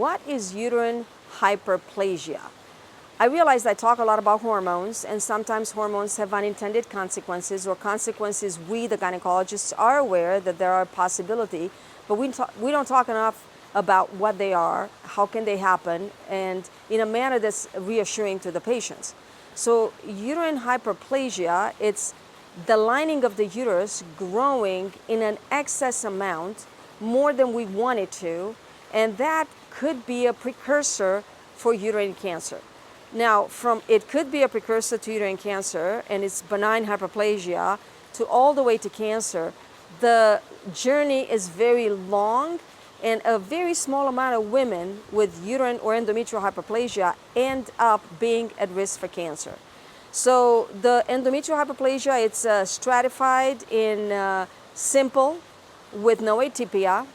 What is uterine hyperplasia? I realize I talk a lot about hormones, and sometimes hormones have unintended consequences or consequences we, the gynecologists, are aware that there are a possibility, but we don't talk enough about what they are, how can they happen, and in a manner that's reassuring to the patients. So uterine hyperplasia, it's the lining of the uterus growing in an excess amount, more than we want it to, and that could be a precursor for uterine cancer. Now, it could be a precursor to uterine cancer, and it's benign hyperplasia, to all the way to cancer. The journey is very long, and a very small amount of women with uterine or endometrial hyperplasia end up being at risk for cancer. So the endometrial hyperplasia, it's stratified in simple with no atypia,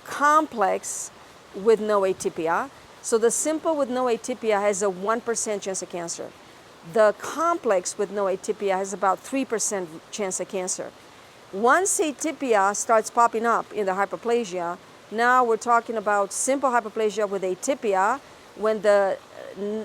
complex with no atypia. So the simple with no atypia has a 1% chance of cancer. The complex with no atypia has about 3% chance of cancer. Once atypia starts popping up in the hyperplasia, now we're talking about simple hyperplasia with atypia when the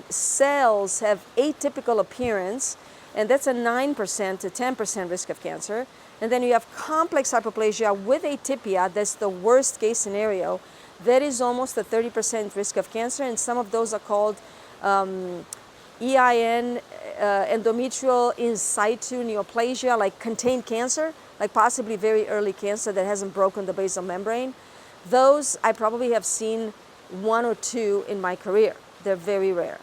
cells have atypical appearance, and that's a 9% to 10% risk of cancer. And then you have complex hyperplasia with atypia, that's the worst case scenario. That is almost a 30% risk of cancer, and some of those are called EIN, endometrial in situ neoplasia, like contained cancer, like possibly very early cancer that hasn't broken the basal membrane. Those I probably have seen 1 or 2 in my career. They're very rare.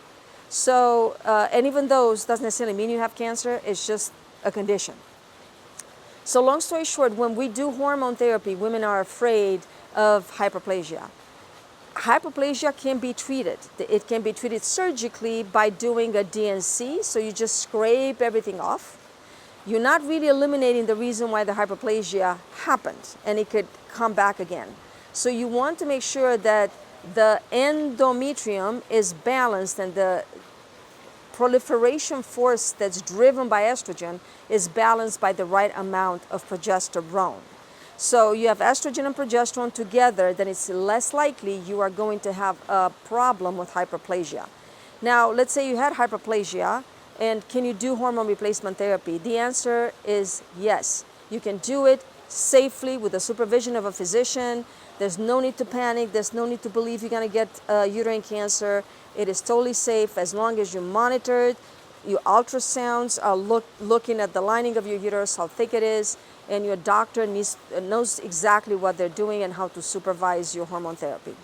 So, and even those doesn't necessarily mean you have cancer, it's just a condition. So long story short, when we do hormone therapy, women are afraid of hyperplasia. Hyperplasia can be treated. It can be treated surgically by doing a DNC, so you just scrape everything off. You're not really eliminating the reason why the hyperplasia happened, and it could come back again. So you want to make sure that the endometrium is balanced and the proliferation force that's driven by estrogen is balanced by the right amount of progesterone. So you have estrogen and progesterone together, then it's less likely you are going to have a problem with hyperplasia. Now, let's say you had hyperplasia, and can you do hormone replacement therapy? The answer is yes. You can do it safely with the supervision of a physician. There's no need to panic. There's no need to believe you're going to get uterine cancer. It is totally safe as long as you monitor it. Your ultrasounds are looking at the lining of your uterus, how thick it is, and your doctor knows exactly what they're doing and how to supervise your hormone therapy.